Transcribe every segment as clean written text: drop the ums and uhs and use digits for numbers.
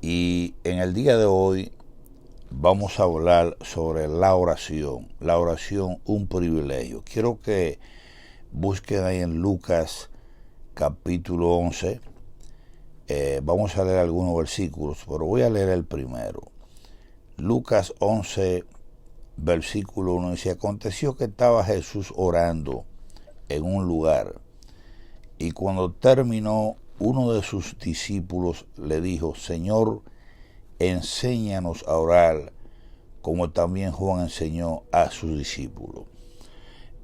Y en el día de hoy vamos a hablar sobre la oración. La oración, un privilegio. Quiero que busquen ahí en Lucas capítulo 11. Vamos a leer algunos versículos, pero voy a leer el primero. Lucas 11, versículo 1 dice: aconteció que estaba Jesús orando en un lugar, y cuando terminó, uno de sus discípulos le dijo: Señor, enséñanos a orar, como también Juan enseñó a sus discípulos.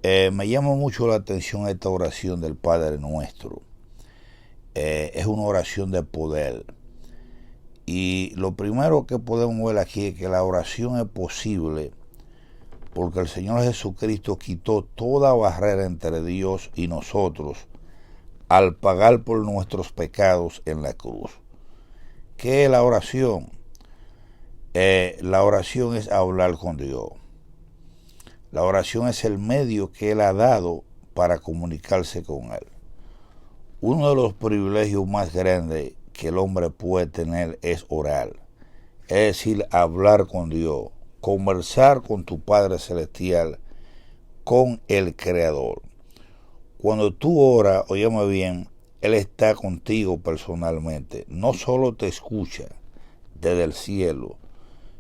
Me llama mucho la atención esta oración del Padre Nuestro. Es una oración de poder. Y lo primero que podemos ver aquí es que la oración es posible porque el Señor Jesucristo quitó toda barrera entre Dios y nosotros al pagar por nuestros pecados en la cruz. ¿Qué es la oración? La oración es hablar con Dios. La oración es el medio que Él ha dado para comunicarse con Él. Uno de los privilegios más grandes que el hombre puede tener es orar. Es decir, hablar con Dios, conversar con tu Padre Celestial, con el Creador. Cuando tú oras, óyeme bien, Él está contigo personalmente. No solo te escucha desde el cielo,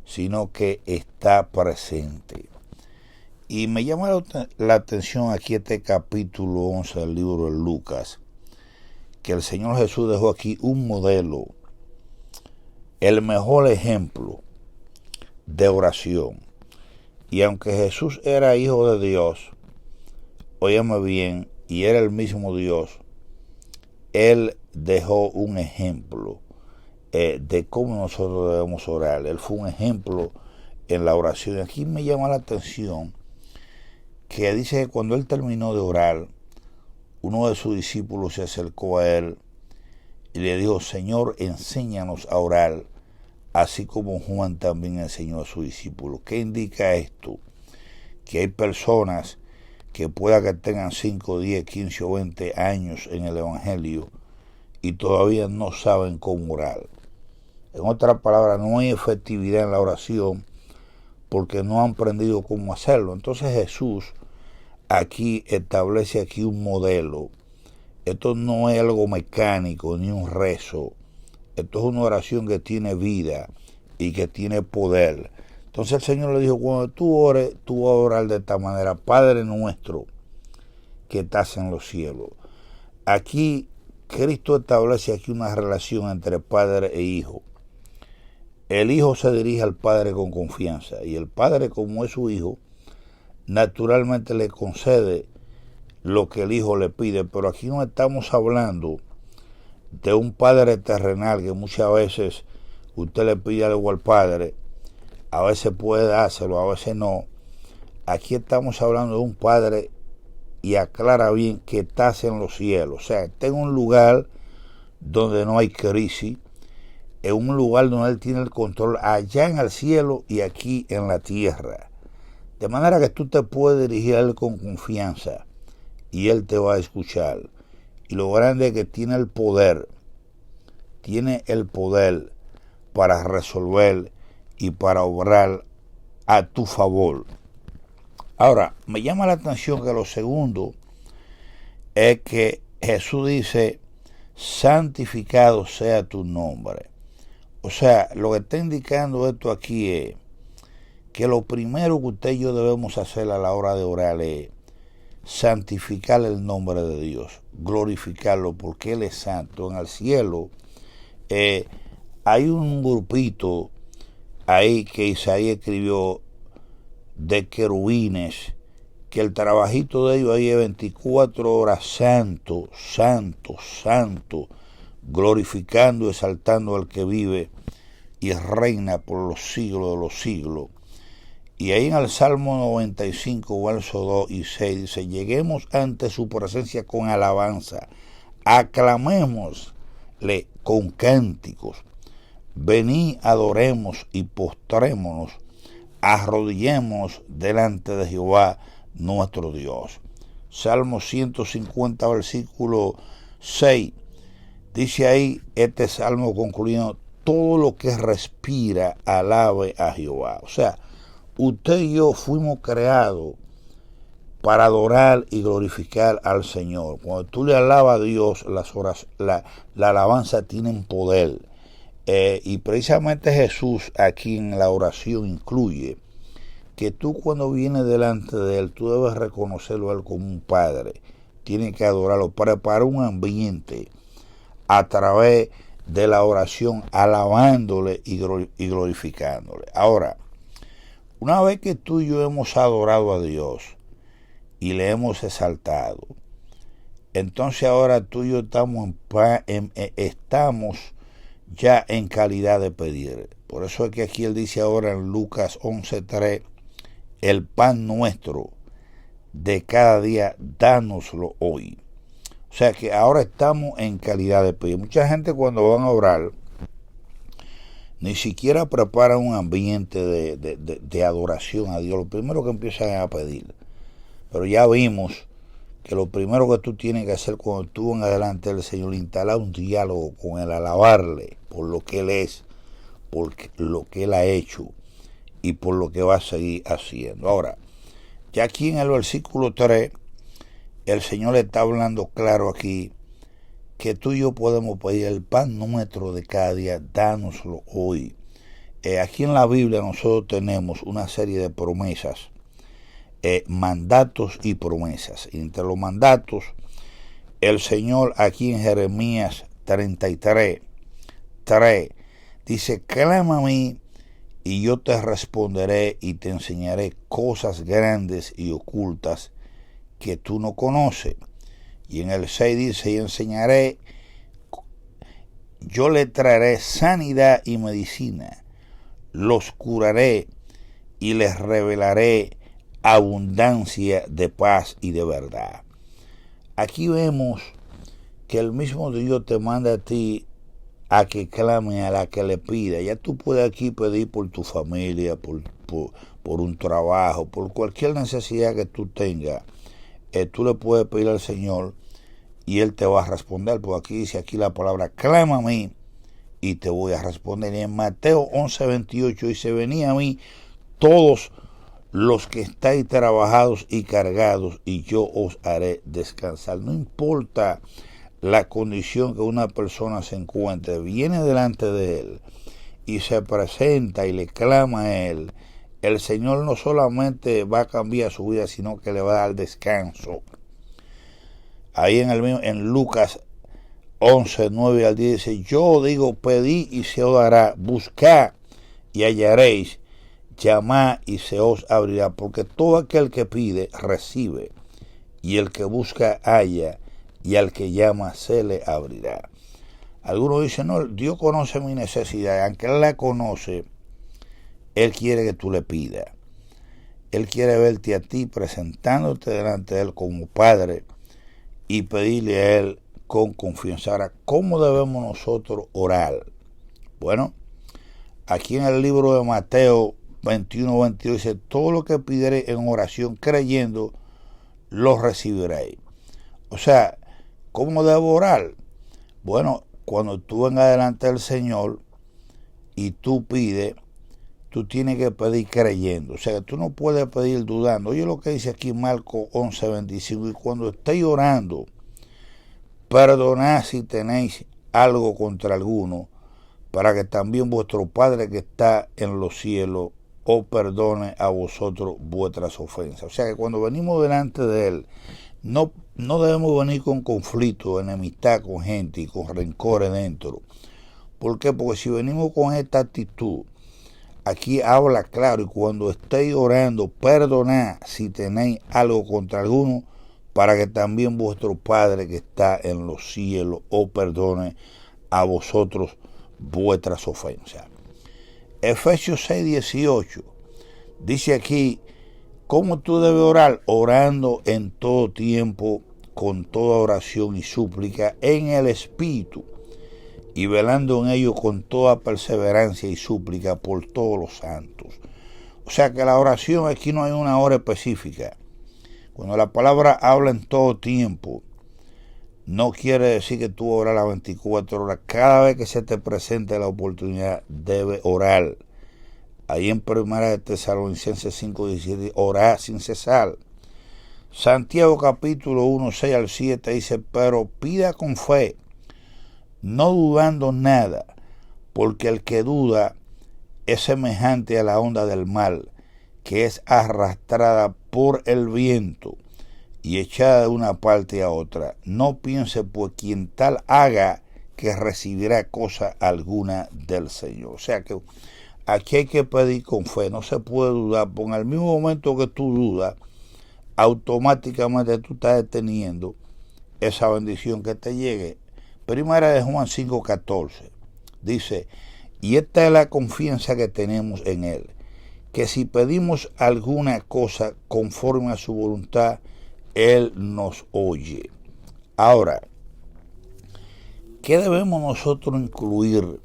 sino que está presente. Y me llama la atención aquí este capítulo 11 del libro de Lucas, que el Señor Jesús dejó aquí un modelo, el mejor ejemplo de oración. Y aunque Jesús era hijo de Dios, óyeme bien, y era el mismo Dios, Él dejó un ejemplo de cómo nosotros debemos orar. Él fue un ejemplo en la oración. Y aquí me llama la atención que dice que cuando Él terminó de orar, uno de sus discípulos se acercó a Él y le dijo: Señor, enséñanos a orar, así como Juan también enseñó a sus discípulos. ¿Qué indica esto? Que hay personas que pueda que tengan 5, 10, 15 o 20 años en el Evangelio y todavía no saben cómo orar. En otras palabras, no hay efectividad en la oración porque no han aprendido cómo hacerlo. Entonces Jesús aquí establece aquí un modelo. Esto no es algo mecánico ni un rezo. Esto es una oración que tiene vida y que tiene poder. Entonces el Señor le dijo: cuando tú ores, tú vas a orar de esta manera: Padre nuestro que estás en los cielos. Aquí Cristo establece aquí una relación entre padre e hijo. El hijo se dirige al Padre con confianza y el Padre, como es su hijo, naturalmente le concede lo que el hijo le pide. Pero aquí no estamos hablando de un padre terrenal que muchas veces usted le pide algo al Padre, a veces puede dárselo, a veces no. Aquí estamos hablando de un Padre, y aclara bien, que estás en los cielos. O sea, está en un lugar donde no hay crisis, en un lugar donde Él tiene el control, allá en el cielo y aquí en la tierra. De manera que tú te puedes dirigir a Él con confianza y Él te va a escuchar. Y lo grande es que tiene el poder para resolver y para obrar a tu favor. Ahora, me llama la atención que lo segundo es que Jesús dice: santificado sea tu nombre. O sea, lo que está indicando esto aquí es que lo primero que usted y yo debemos hacer a la hora de orar es santificar el nombre de Dios, glorificarlo porque Él es santo. En el cielo hay un grupito ahí que Isaías escribió de querubines, que el trabajito de ellos ahí es 24 horas: santo, santo, santo, glorificando y exaltando al que vive y reina por los siglos de los siglos. Y ahí en el Salmo 95, verso 2 y 6 dice: lleguemos ante su presencia con alabanza, aclamémosle con cánticos, vení, adoremos y postrémonos, arrodillemos delante de Jehová nuestro Dios. Salmo 150, versículo 6. Dice ahí este salmo concluyendo: todo lo que respira alabe a Jehová. O sea, usted y yo fuimos creados para adorar y glorificar al Señor. Cuando tú le alabas a Dios, la alabanza tiene poder. Y precisamente Jesús aquí en la oración incluye que tú cuando vienes delante de Él, tú debes reconocerlo a Él como un Padre. Tienes que adorarlo, preparar un ambiente a través de la oración, alabándole y glorificándole. Ahora, una vez que tú y yo hemos adorado a Dios y le hemos exaltado, entonces ahora tú y yo estamos ya en calidad de pedir. Por eso es que aquí él dice ahora en Lucas 11:3, el pan nuestro de cada día, dánoslo hoy. O sea que ahora estamos en calidad de pedir. Mucha gente cuando van a orar ni siquiera preparan un ambiente de adoración a Dios. Lo primero que empiezan es a pedir. Pero ya vimos que lo primero que tú tienes que hacer cuando tú vas adelante del Señor, instalar un diálogo con Él, alabarle por lo que Él es, por lo que Él ha hecho y por lo que va a seguir haciendo. Ahora, ya aquí en el versículo 3, el Señor está hablando claro aquí que tú y yo podemos pedir el pan nuestro de cada día, dánoslo hoy. Aquí en la Biblia nosotros tenemos una serie de promesas, mandatos y promesas. Y entre los mandatos, el Señor aquí en Jeremías 33:3 dice: clama a mí y yo te responderé y te enseñaré cosas grandes y ocultas que tú no conoces. Y en el 6 dice: y enseñaré, yo le traeré sanidad y medicina, los curaré y les revelaré abundancia de paz y de verdad. Aquí vemos que el mismo Dios te manda a ti a que clame, a la que le pida. Ya tú puedes aquí pedir por tu familia, por un trabajo, por cualquier necesidad que tú tengas. Tú le puedes pedir al Señor y Él te va a responder. Porque aquí dice aquí la palabra: clama a mí y te voy a responder. Y en Mateo 11:28 dice: venid a mí todos los que estáis trabajados y cargados, y yo os haré descansar. No importa la condición que una persona se encuentre, viene delante de Él y se presenta y le clama a Él, el Señor no solamente va a cambiar su vida, sino que le va a dar descanso. Ahí en Lucas 11:9-10 dice: yo digo, pedid y se os dará, buscad y hallaréis, llamad y se os abrirá, porque todo aquel que pide recibe, y el que busca halla, y al que llama se le abrirá. Algunos dicen: no, Dios conoce mi necesidad. Aunque Él la conoce, Él quiere que tú le pidas. Él quiere verte a ti presentándote delante de Él como Padre y pedirle a Él con confianza. Ahora, ¿cómo debemos nosotros orar? Bueno, aquí en el libro de Mateo 21:22 dice: todo lo que pidiere en oración creyendo, lo recibiréis. O sea, ¿cómo debo orar? Bueno, cuando tú vengas delante del Señor y tú pides, tú tienes que pedir creyendo. O sea, que tú no puedes pedir dudando. Oye lo que dice aquí Marcos 11:25: y cuando estéis orando, perdonad si tenéis algo contra alguno, para que también vuestro Padre que está en los cielos os perdone a vosotros vuestras ofensas. O sea que cuando venimos delante de Él, no debemos venir con conflicto, enemistad con gente y con rencores dentro. ¿Por qué? Porque si venimos con esta actitud, aquí habla claro: y cuando estéis orando, perdonad si tenéis algo contra alguno, para que también vuestro Padre que está en los cielos os perdone a vosotros vuestras ofensas. Efesios 6:18 dice aquí: ¿cómo tú debes orar? Orando en todo tiempo, con toda oración y súplica en el Espíritu, y velando en ello con toda perseverancia y súplica por todos los santos. O sea que la oración, aquí no hay una hora específica. Cuando la palabra habla en todo tiempo, no quiere decir que tú oras las 24 horas. Cada vez que se te presente la oportunidad, debe orar. Ahí en 1 Tesalonicenses 5:17, orar sin cesar. Santiago capítulo 1, 6 al 7 dice, pero pida con fe, no dudando nada, porque el que duda es semejante a la onda del mar, que es arrastrada por el viento y echada de una parte a otra. No piense pues quien tal haga que recibirá cosa alguna del Señor. O sea que aquí hay que pedir con fe, no se puede dudar, porque en el mismo momento que tú dudas, automáticamente tú estás deteniendo esa bendición que te llegue. Primera de Juan 5:14 dice, y esta es la confianza que tenemos en Él, que si pedimos alguna cosa conforme a su voluntad, Él nos oye. Ahora, ¿qué debemos nosotros incluir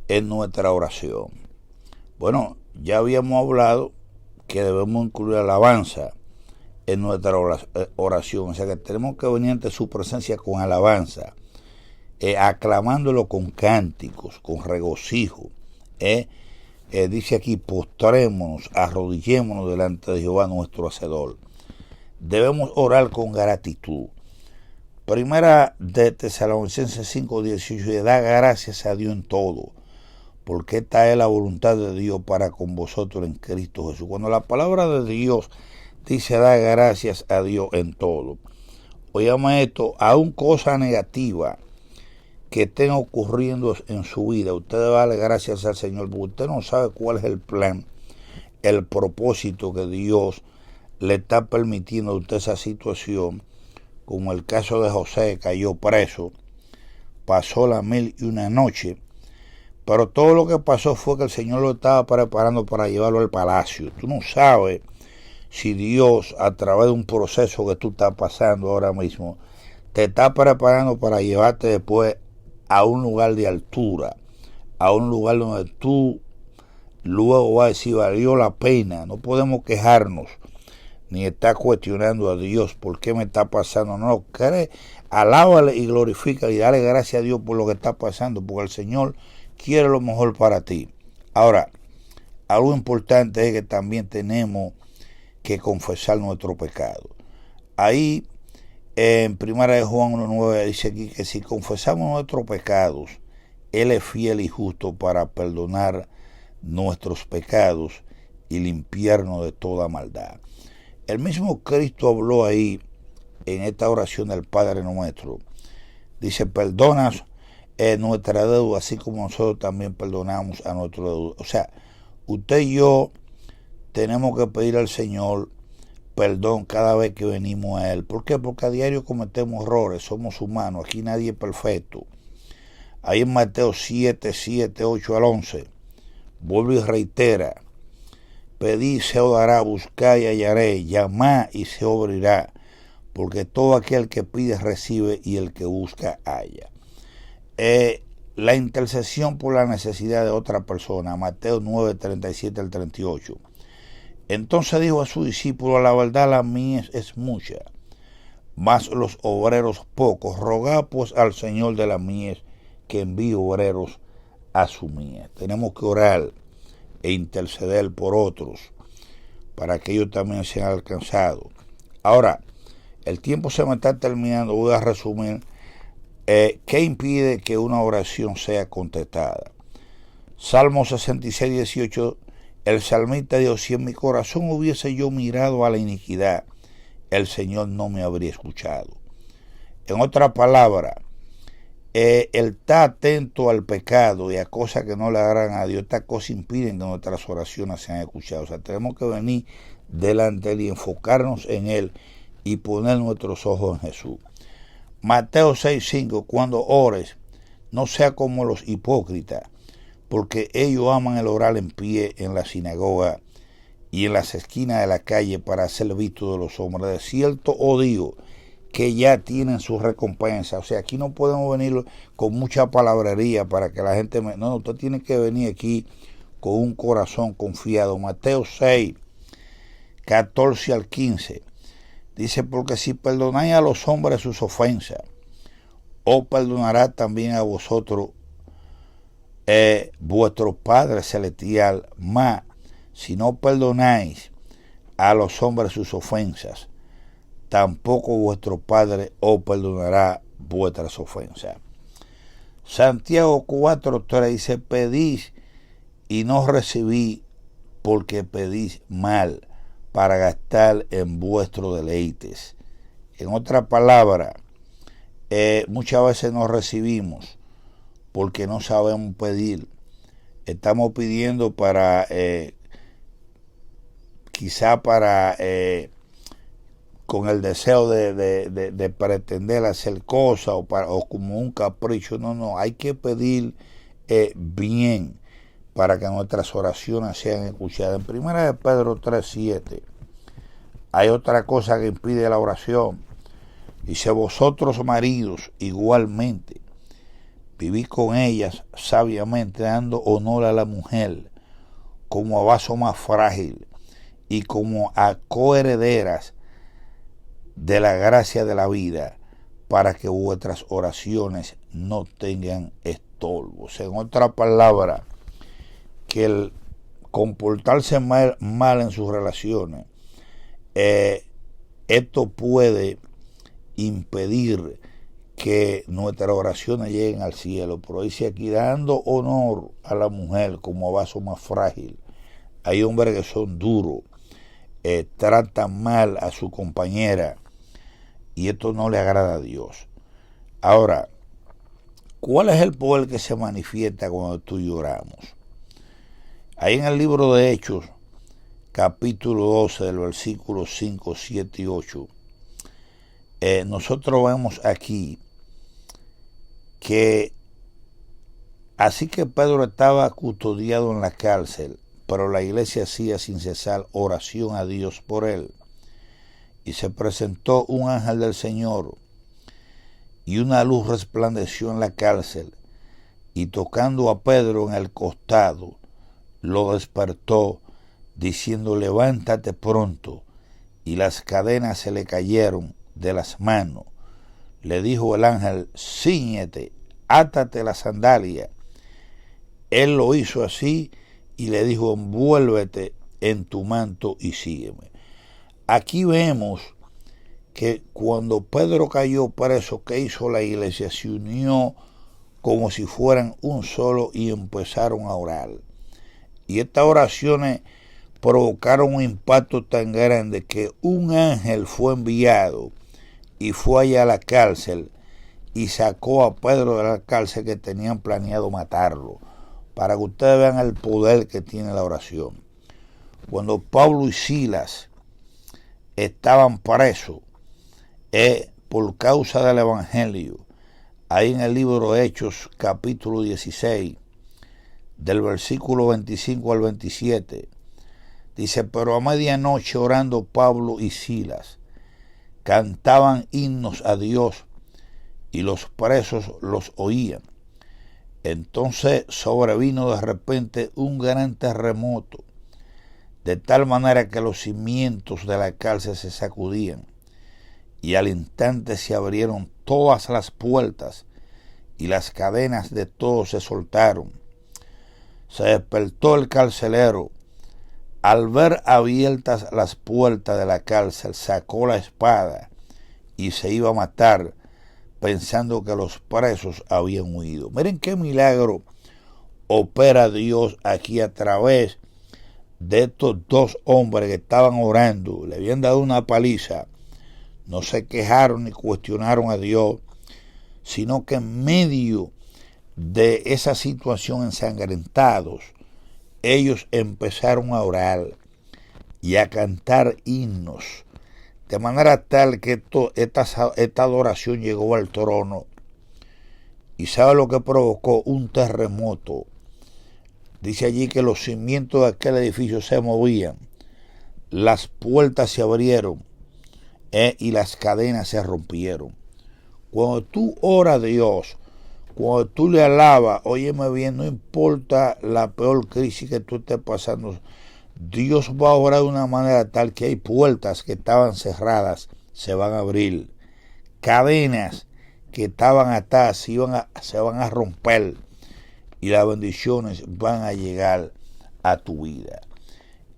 en nuestra oración? Bueno, ya habíamos hablado que debemos incluir alabanza en nuestra oración, o sea que tenemos que venir ante su presencia con alabanza, aclamándolo con cánticos, con regocijo. Dice aquí, postrémonos, arrodillémonos delante de Jehová nuestro Hacedor. Debemos orar con gratitud. Primera de Tesalonicenses 5:18, da gracias a Dios en todo, porque esta es la voluntad de Dios para con vosotros en Cristo Jesús. Cuando la palabra de Dios dice da gracias a Dios en todo, oigamos esto, aún cosa negativa que estén ocurriendo en su vida, usted debe darle gracias al Señor, porque usted no sabe cuál es el plan, el propósito que Dios le está permitiendo a usted esa situación, como el caso de José, cayó preso, pasó la 1001 noche, pero todo lo que pasó fue que el Señor lo estaba preparando para llevarlo al palacio. Tú no sabes si Dios, a través de un proceso que tú estás pasando ahora mismo, te está preparando para llevarte después a un lugar de altura, a un lugar donde tú luego vas a decir, valió la pena. No podemos quejarnos, ni estar cuestionando a Dios, ¿por qué me está pasando? No, cree, alábale y glorifícale y dale gracias a Dios por lo que está pasando, porque el Señor quiere lo mejor para ti. Ahora, algo importante es que también tenemos que confesar nuestro pecado. Ahí en 1 de Juan 1:9 dice aquí que si confesamos nuestros pecados, Él es fiel y justo para perdonar nuestros pecados y limpiarnos de toda maldad. El mismo Cristo habló ahí en esta oración del Padre Nuestro. Dice, perdonas nuestra deuda, así como nosotros también perdonamos a nuestro deuda. O sea, usted y yo tenemos que pedir al Señor perdón cada vez que venimos a Él. ¿Por qué? Porque a diario cometemos errores, somos humanos, aquí nadie es perfecto. Ahí en Mateo 7:7, 8 al 11, vuelve y reitera, pedid se os dará, buscad y hallaréis, llamad y se os abrirá, porque todo aquel que pide recibe y el que busca halla. La intercesión por la necesidad de otra persona, Mateo 9:37 al 38. Entonces dijo a sus discípulos, la verdad la mies es mucha, mas los obreros pocos. Rogad pues al Señor de la mies que envíe obreros a su mies. Tenemos que orar e interceder por otros para que ellos también sean alcanzados. Ahora, el tiempo se me está terminando, voy a resumir. ¿Qué impide que una oración sea contestada? Salmo 66:18, el salmista dijo, si en mi corazón hubiese yo mirado a la iniquidad, el Señor no me habría escuchado. En otras palabras, el estar atento al pecado y a cosas que no le agradan a Dios, estas cosas impiden que nuestras oraciones sean escuchadas. O sea, tenemos que venir delante de Él y enfocarnos en Él y poner nuestros ojos en Jesús. Mateo 6:5, cuando ores, no sea como los hipócritas, porque ellos aman el orar en pie en la sinagoga y en las esquinas de la calle para ser vistos de los hombres. De cierto os digo que ya tienen su recompensa. O sea, aquí no podemos venir con mucha palabrería para que la gente... No, usted tiene que venir aquí con un corazón confiado. Mateo 6:14 al 15. Dice, porque si perdonáis a los hombres sus ofensas, ¿O perdonará también a vosotros vuestro Padre Celestial? Mas si no perdonáis a los hombres sus ofensas, tampoco vuestro Padre os perdonará vuestras ofensas. Santiago 4:3 dice: pedís y no recibís, porque pedís mal, para gastar en vuestros deleites. En otra palabra, muchas veces no recibimos porque no sabemos pedir. Estamos pidiendo para quizá para con el deseo de pretender hacer cosas o como un capricho. No, hay que pedir bien para que nuestras oraciones sean escuchadas. En 1 Pedro 3:7 hay otra cosa que impide la oración. Dice: vosotros maridos igualmente vivid con ellas sabiamente, dando honor a la mujer como a vaso más frágil y como a coherederas de la gracia de la vida, para que vuestras oraciones no tengan estorbos. En otra palabra, que el comportarse mal en sus relaciones, esto puede impedir que nuestras oraciones lleguen al cielo. Pero dice aquí: dando honor a la mujer como a vaso más frágil. Hay hombres que son duros, tratan mal a su compañera, y esto no le agrada a Dios. Ahora, ¿cuál es el poder que se manifiesta cuando tú y yo oramos? Ahí en el libro de Hechos, capítulo 12, del versículo 5, 7 y 8, nosotros vemos aquí que así que Pedro estaba custodiado en la cárcel, pero la iglesia hacía sin cesar oración a Dios por él. Y se presentó un ángel del Señor, y una luz resplandeció en la cárcel, y tocando a Pedro en el costado, lo despertó, diciendo: levántate pronto. Y las cadenas se le cayeron de las manos. Le dijo el ángel: cíñete, átate la sandalia. Él lo hizo así y le dijo: envuélvete en tu manto y sígueme. Aquí vemos que cuando Pedro cayó preso, ¿qué hizo la iglesia? Se unió como si fueran un solo y empezaron a orar. Y estas oraciones provocaron un impacto tan grande que un ángel fue enviado y fue allá a la cárcel y sacó a Pedro de la cárcel, que tenían planeado matarlo, para que ustedes vean el poder que tiene la oración. Cuando Pablo y Silas estaban presos por causa del evangelio, ahí en el libro de Hechos capítulo 16, del versículo 25 al 27, dice: pero a medianoche, orando Pablo y Silas, cantaban himnos a Dios, y los presos los oían. Entonces sobrevino de repente un gran terremoto, de tal manera que los cimientos de la cárcel se sacudían, y al instante se abrieron todas las puertas, y las cadenas de todos se soltaron. Se despertó el carcelero. Al ver abiertas las puertas de la cárcel, sacó la espada y se iba a matar, pensando que los presos habían huido. Miren qué milagro opera Dios aquí a través de estos dos hombres que estaban orando. Le habían dado una paliza. No se quejaron ni cuestionaron a Dios, sino que en medio de esa situación, ensangrentados, ellos empezaron a orar y a cantar himnos, de manera tal que esta adoración llegó al trono. ¿Y sabe lo que provocó? Un terremoto. Dice allí que los cimientos de aquel edificio se movían, las puertas se abrieron y las cadenas se rompieron. Cuando tú oras a Dios, cuando tú le alabas, óyeme bien, no importa la peor crisis que tú estés pasando, Dios va a orar de una manera tal que hay puertas que estaban cerradas, se van a abrir. Cadenas que estaban atadas se van a romper y las bendiciones van a llegar a tu vida.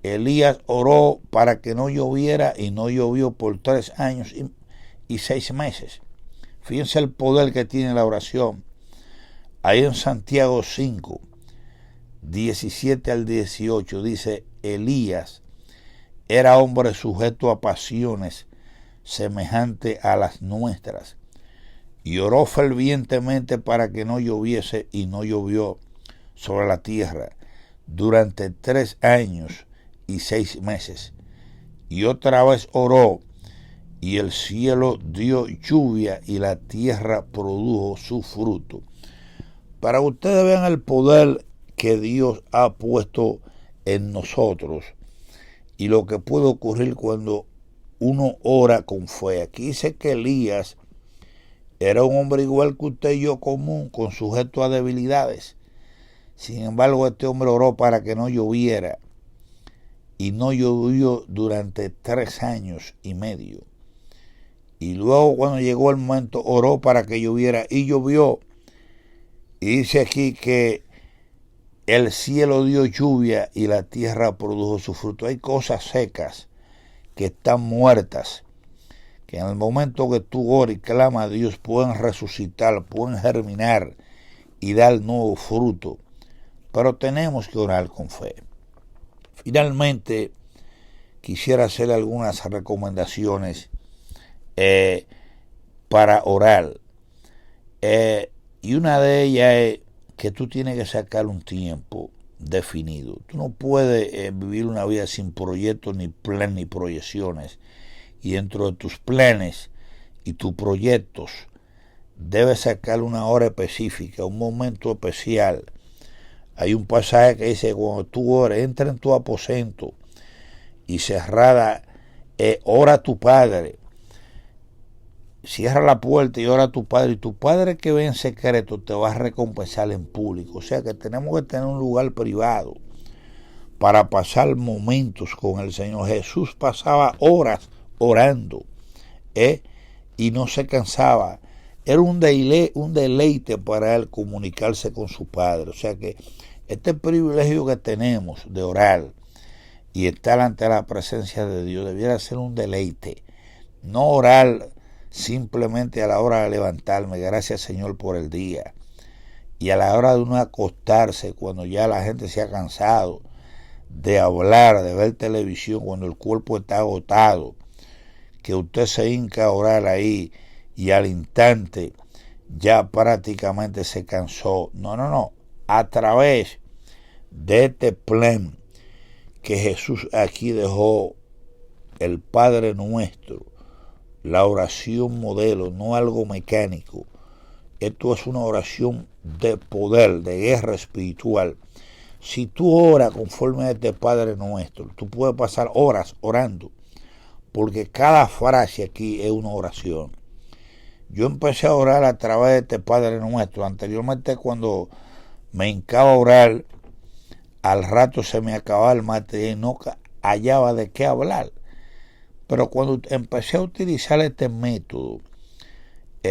Elías oró para que no lloviera y no llovió por 3 años y 6 meses. Fíjense el poder que tiene la oración. Ahí en Santiago 5, 17 al 18 dice: Elías era hombre sujeto a pasiones semejante a las nuestras, y oró fervientemente para que no lloviese, y no llovió sobre la tierra durante 3 años y 6 meses. Y otra vez oró, y el cielo dio lluvia, y la tierra produjo su fruto. Para que ustedes vean el poder que Dios ha puesto en nosotros y lo que puede ocurrir cuando uno ora con fe. Aquí dice que Elías era un hombre igual que usted y yo, común, con sujeto a debilidades. Sin embargo, este hombre oró para que no lloviera, y no llovió durante 3 años y medio. Y luego, cuando llegó el momento, oró para que lloviera, y llovió. Y dice aquí que el cielo dio lluvia y la tierra produjo su fruto. Hay cosas secas que están muertas, que en el momento que tú ores y clamas a Dios pueden resucitar, pueden germinar y dar nuevo fruto. Pero tenemos que orar con fe. Finalmente, quisiera hacer algunas recomendaciones para orar. Y una de ellas es que tú tienes que sacar un tiempo definido. Tú no puedes vivir una vida sin proyectos, ni planes, ni proyecciones. Y dentro de tus planes y tus proyectos, debes sacar una hora específica, un momento especial. Hay un pasaje que dice: cuando tú ores, entra en tu aposento y cerrada, ora a tu Padre. Cierra la puerta y ora a tu Padre, y tu Padre que ve en secreto te va a recompensar en público. O sea que tenemos que tener un lugar privado para pasar momentos con el Señor. Jesús pasaba horas orando, y no se cansaba. Era un deleite para él comunicarse con su Padre. O sea que este privilegio que tenemos de orar y estar ante la presencia de Dios debiera ser un deleite. No orar simplemente a la hora de levantarme, gracias Señor por el día, y a la hora de uno acostarse, cuando ya la gente se ha cansado de hablar, de ver televisión, cuando el cuerpo está agotado, que usted se hinca a orar ahí y al instante ya prácticamente se cansó. No. A través de este plan que Jesús aquí dejó, el Padre Nuestro, la oración modelo, no algo mecánico. Esto es una oración de poder, de guerra espiritual. Si tú oras conforme a este Padre Nuestro, tú puedes pasar horas orando, porque cada frase aquí es una oración. Yo empecé a orar a través de este Padre Nuestro. Anteriormente, cuando me hincaba a orar, al rato se me acababa el material y no hallaba de qué hablar. Pero cuando empecé a utilizar este método,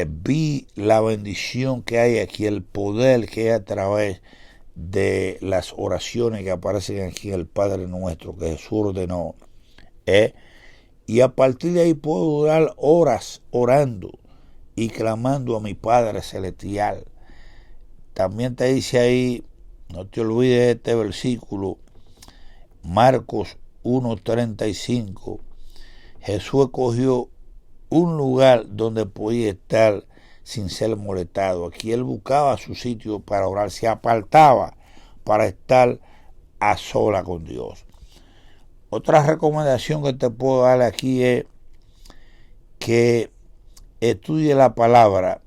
vi la bendición que hay aquí, el poder que hay a través de las oraciones que aparecen aquí en el Padre Nuestro, que Jesús ordenó. Y a partir de ahí puedo durar horas orando y clamando a mi Padre Celestial. También te dice ahí, no te olvides de este versículo, Marcos 1:35. Jesús escogió un lugar donde podía estar sin ser molestado. Aquí él buscaba su sitio para orar, se apartaba para estar a sola con Dios. Otra recomendación que te puedo dar aquí es que estudie la palabra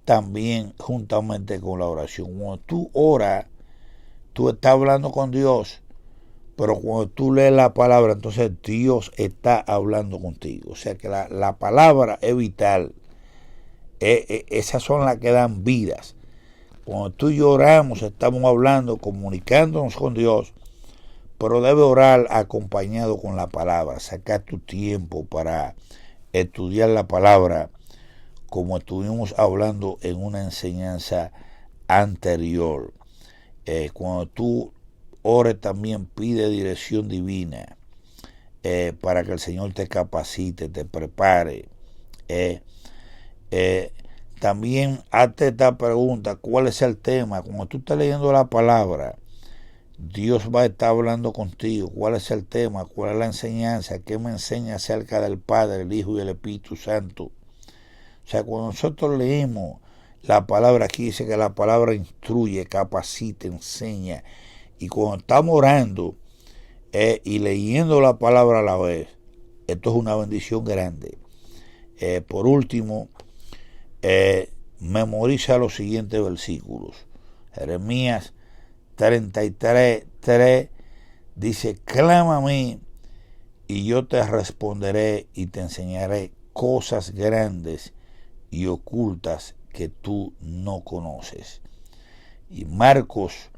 también juntamente con la oración. Cuando tú oras, tú estás hablando con Dios, pero cuando tú lees la palabra, entonces Dios está hablando contigo. O sea que la palabra es vital. Esas son las que dan vidas. Cuando tú y yo oramos, estamos hablando, comunicándonos con Dios, pero debe orar acompañado con la palabra. Sacar tu tiempo para estudiar la palabra como estuvimos hablando en una enseñanza anterior. Cuando tú ores también pide dirección divina, para que el Señor te capacite, te prepare. También hazte esta pregunta: ¿cuál es el tema? Cuando tú estás leyendo la palabra, Dios va a estar hablando contigo. ¿Cuál es el tema? ¿Cuál es la enseñanza? ¿Qué me enseña acerca del Padre, el Hijo y el Espíritu Santo? O sea, cuando nosotros leemos la palabra, aquí dice que la palabra instruye, capacita, enseña. Y cuando estamos orando y leyendo la palabra a la vez, esto es una bendición grande. Por último, memoriza los siguientes versículos. Jeremías 33:3 dice: clama a mí y yo te responderé y te enseñaré cosas grandes y ocultas que tú no conoces. Y Marcos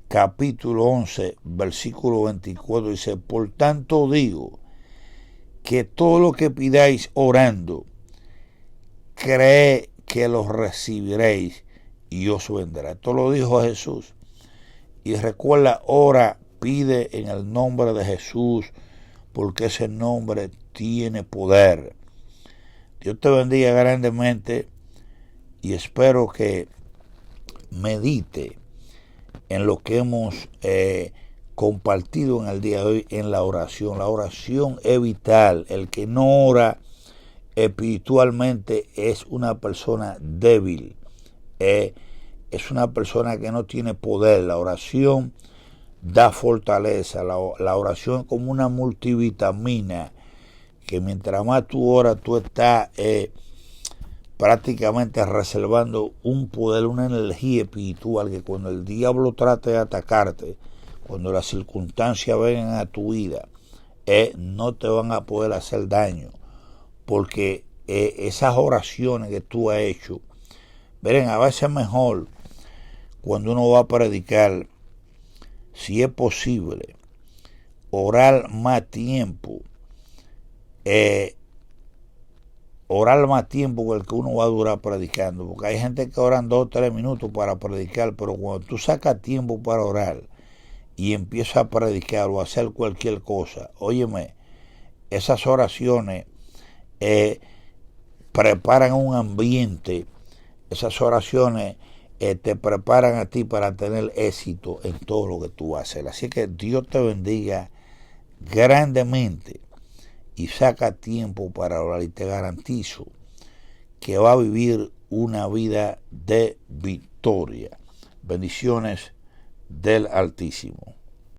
capítulo 11 versículo 24 dice: por tanto digo que todo lo que pidáis orando, cree que lo recibiréis y os vendrá. Esto lo dijo Jesús. Y recuerda, ora, pide en el nombre de Jesús, porque ese nombre tiene poder. Dios te bendiga grandemente y espero que medite en lo que hemos compartido en el día de hoy en la oración. La oración es vital. El que no ora espiritualmente es una persona débil, es una persona que no tiene poder. La oración da fortaleza. La oración es como una multivitamina que mientras más tú oras, tú estás prácticamente reservando un poder, una energía espiritual, que cuando el diablo trate de atacarte, cuando las circunstancias vengan a tu vida, no te van a poder hacer daño, porque esas oraciones que tú has hecho, miren, a veces es mejor cuando uno va a predicar, si es posible, orar más tiempo, orar más tiempo que el que uno va a durar predicando, porque hay gente que oran 2 o 3 minutos para predicar, pero cuando tú sacas tiempo para orar y empiezas a predicar o a hacer cualquier cosa, óyeme, esas oraciones preparan un ambiente, esas oraciones te preparan a ti para tener éxito en todo lo que tú haces. Así que Dios te bendiga grandemente y saca tiempo para orar, y te garantizo que va a vivir una vida de victoria. Bendiciones del Altísimo.